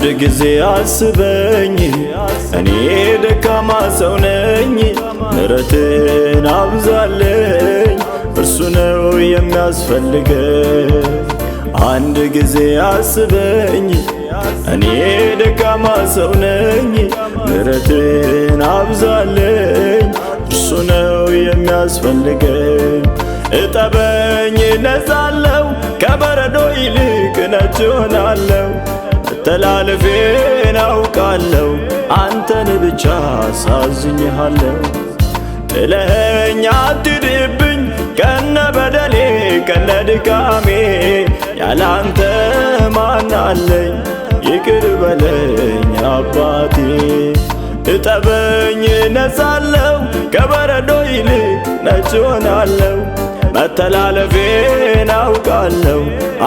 አንድ ጊዜ አስበኝ እኔ ደካማ ሰው ነኝ ምሕረትን አብዛልኝ እርሱ ነው የሚያስፈልገኝ አንድ ጊዜ አስበኝ እኔ ደካማ ሰው ነኝ ምሕረትን አብዛልኝ እርሱ ነው የሚያስፈልገኝ እጠበኝ ነጻለሁ ከበረዶ ይልቅ ነጭ ሆናለሁ መተላለፌን አውቃለሁ አንተን ብቻ አሳዝኜሃለሁ ጥለኸኝ አትሂድብኝ ከነ በደሌ ከነ ድካሜ ያላንተ ማን አለኝ ይቅር በለኝ አባቴ እጠበኝ ነጻለሁ ከበረዶ ይልቅ ነጭ ሆናለሁ መተላለፌን አውቃለሁ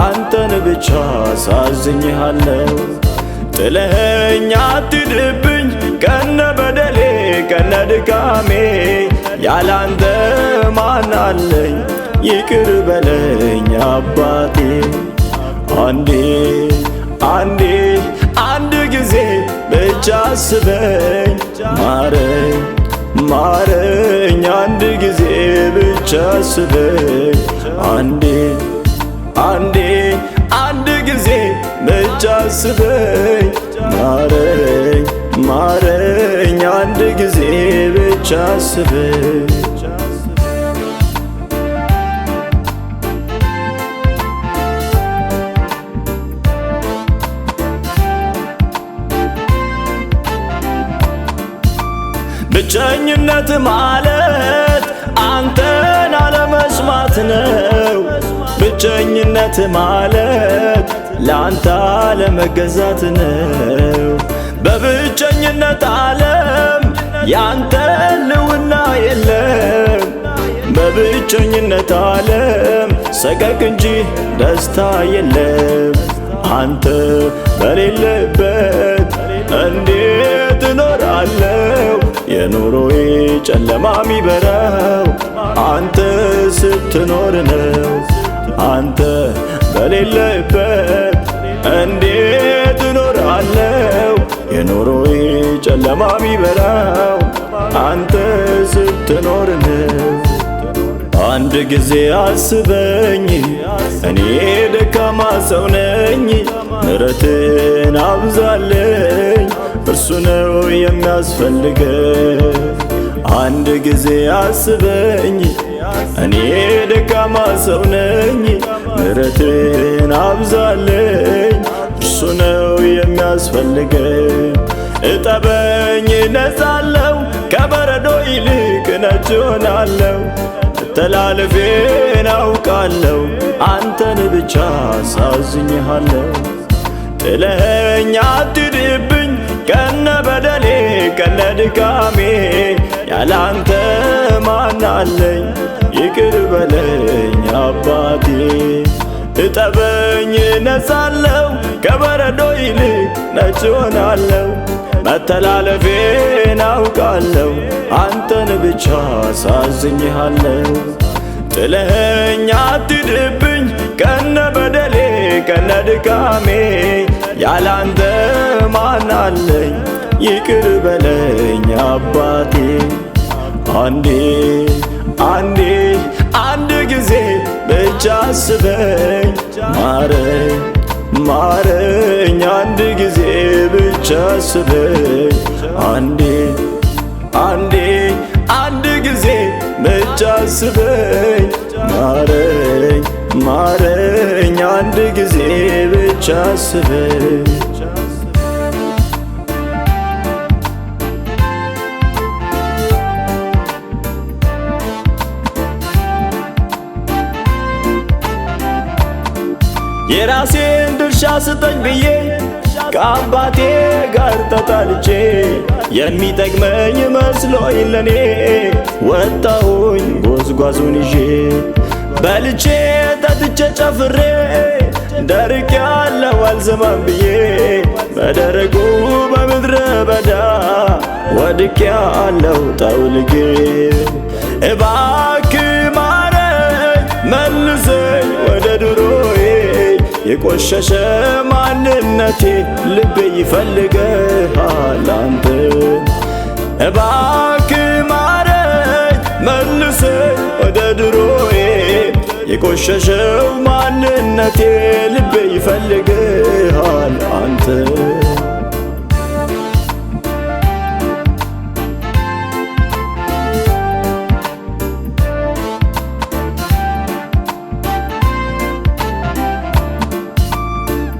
አንተን ብቻ አሳዝኜሃለሁ ጥለኸኝ አትሂድብኝ ከነ በደሌ ከነ ድካሜ ያላንተ ማን አለኝ ይቅር በለኝ አባቴ አንድ ጊዜ ብቻ አስበኝ ማረኝ አንድ ጊዜ ብቻ አስበኝ አንድ ጊዜ ብቻ አስበኝ ማረኝ አንድ ጊዜ ብቻ አስበኝ ብቸኝነት ማለት አንተን አለመስማት ነው ብቸኝነት ማለት ለአንተ አለመገዛት ነው በብቸኝነት ዓለም ያንተ ልውና የለም በብቸኝነት ዓለም ሰቀቅ እንጂ ደስታ የለም አንተ በሌለበት እንዴት እኖራለሁ የኑሮዬ ጨለማ ሚበራው አንተ ስትኖር ነው አንተ በሌለበት እንዴት እኖራለሁ የኑሮዬ ጨለማ ሚበራው አንተ ስትኖር ነው አንድ ጊዜ አስበኝ እኔ ደካማ ሰው ነኝ ምሕረትን አብዛልኝ እርሱ ነው የሚያስፈልገኝ አንድ ጊዜ አስበኝ እኔ ደካማ ሰው ነኝ ምሕረትን አብዛልኝ እርሱ ነው የሚያስፈልገኝ እጠበኝ ነጻለሁ ከበረዶ ይልቅ ነጭ ሆናለሁ መተላለፌን አውቃለሁ አንተን ብቻ አሳዝኜሃለሁ ጥለኸኝ አትሂድብኝ ከነ በደሌ ከነ ድካሜ ያላንተ ማን አለኝ ይቅር በለኝ አባቴ እጠበኝ ነጻለሁ ከበረዶ ይልቅ ነጭ ሆናለሁ መተላለፌን አውቃለሁ አንተን ብቻ አሳዝኜሃለሁ ጥለኸኝ አትሂድብኝ ከነ በደሌ ከነ ድካሜ ያላንተ ማን አለኝ ይቅር በለኝ አባቴ አንድ ጊዜ ብቻ አስበኝ ማረኝ አንድ ጊዜ ብቻ አስበኝ አንድ ጊዜ ብቻ አስበኝ ማረኝ አንድ ጊዜ ብቻ አስበኝ የራሴን ድርሻ ስጠኝ ብዬ ከአባቴ ጋር ተጣልቼ የሚጠቅመኝ መስሎኝ ለኔ ወጣሁኝ ጎዝጓዙን ይዤ በልቼ ጠጥቼ ጨፍሬ ደርቄያለሁ አልዘማም ብዬ በደረቁ በምድረ በዳ ወድቄያለሁ ጠውልጌ እባክህ ማረኝ መልሰኝ ወደ ድሮዬ የቆሸሸ ማንነቴ ልቤ ይፈልግሃል አንተ። እባክህ ማረኝ መልሰኝ ወደ ድሮዬ የቆሸሸው ማንነቴ ልቤ ይፈልግሃል አንተ።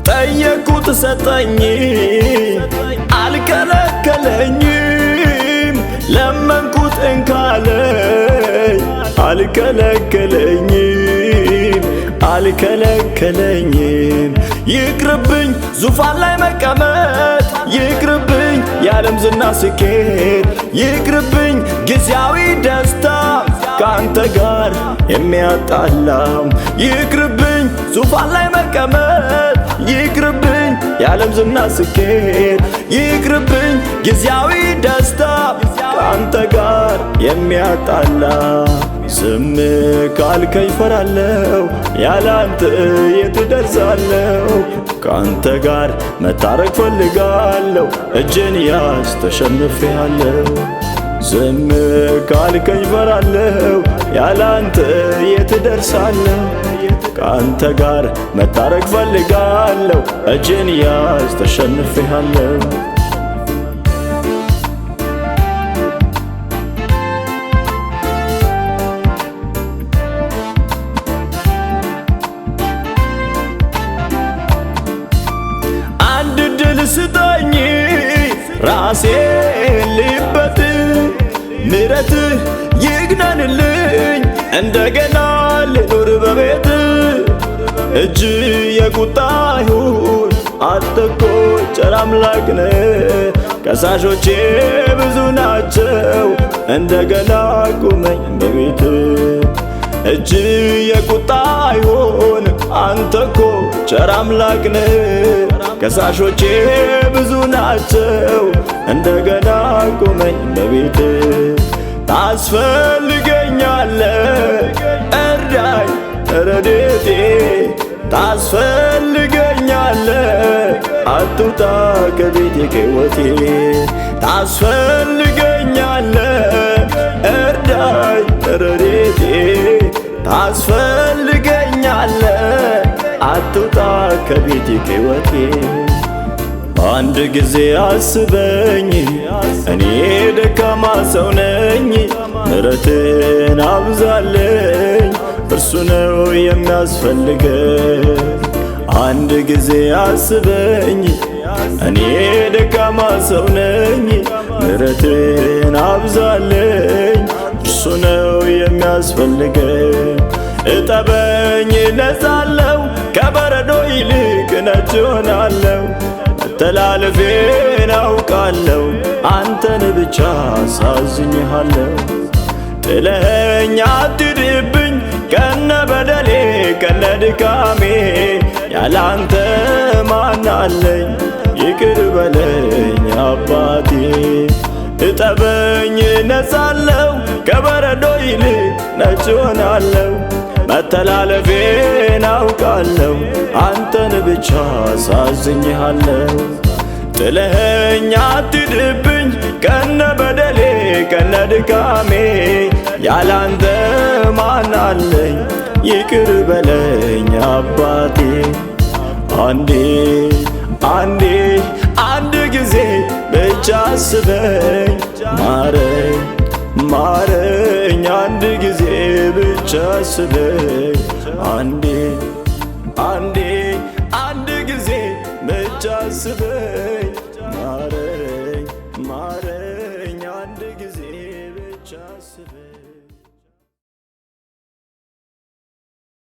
ጠየቅኩት ሰጠኝ አልከለከለኝም፣ ለመንኩት እንካለኝ አልከለከለኝም። ይቅርብኝ ዙፋን ላይ መቀመጥ፣ ይቅርብኝ የዓለም ዝና ስኬት፣ ይቅርብኝ ጊዜያዊ ደስታ ከአንተ ጋር የሚያጣላም፣ ይቅርብኝ ዙፋን ላይ መቀመጥ፣ ይቅርብኝ የዓለም ዝና ስኬት፣ ይቅርብኝ ጊዜያዊ ደስታ ከአንተ ጋር የሚያጣላ። ዝም ካልከኝ ፈራለሁ፣ ያላንተ የት እደርሳለሁ? ከአንተ ጋር መታረቅ ፈልጋለሁ፣ እጄን ያዝ ተሸንፌአለሁ። ዝም ካልከኝ ፈራለሁ፣ ያላንተ የት እደርሳለሁ? ከአንተ ጋር መታረቅ ፈልጋለሁ፣ እጄን ያዝ ተሸንፌአለሁ። አንድ ድል ስጠኝ ራሴን ልበት፣ ምሕረትህ ይግነንልኝ እንደገና ልኑር በቤት። እጅ የቁጣ ይሁን አንተ እኮ ቸር አምላክ ነህ፣ ከሳሾቼ ብዙ ናቸው እንደገና ቁመኝ በቤት። እጅ የቁጣ ይሁን አንተ እኮ ቸር አምላክ ነህ፣ ከሳሾቼ ብዙ ናቸው እንደገና ቁመኝ በቤት። ታስፈልገኛለህ እርዳኝ ረድኤቴ፣ ታስፈልገኛለህ አትውጣ ከቤቴ ከሕይወቴ። ታስፈልገኛለህ እርዳኝ ረድኤቴ፣ ታስፈልገኛለህ አትውጣ ከቤቴ ከሕይወቴ። አንድ ጊዜ አስበኝ እኔ ደካማ ሰው ነኝ፣ ምሕረትን አብዛለኝ እርሱ ነው የሚያስፈልገኝ። አንድ ጊዜ አስበኝ እኔ ደካማ ሰው ነኝ፣ ምሕረትን አብዛለኝ እርሱ ነው የሚያስፈልገኝ። እጠበኝ እነጻለሁ፣ ከበረዶ ይልቅ ነጭ እሆናለሁ። መተላለፌን አውቃለሁ፣ አንተን ብቻ አሳዝኜሃለሁ። ጥለኸኝ አትሂድብኝ ከነ በደሌ ከነ ድካሜ፣ ያላንተ ማን አለኝ? ይቅር በለኝ አባቴ። እጠበኝ እነጻለሁ፣ ከበረዶ ይልቅ ነጭ እሆናለሁ። መተላለፌን አውቃለሁ፣ አንተን ብቻ አሳዝኜሃለሁ። ጥለኸኝ አትሂድብኝ ከነ በደሌ ከነ ድካሜ፣ ያላንተ ማን አለኝ? ይቅር በለኝ አባቴ። አንዴ አንዴ አንድ ጊዜ ብቻ አስበኝ፣ ማረኝ ማረኝ አንድ ጊዜ ብቻ አስበኝ። አንዴ አንዴ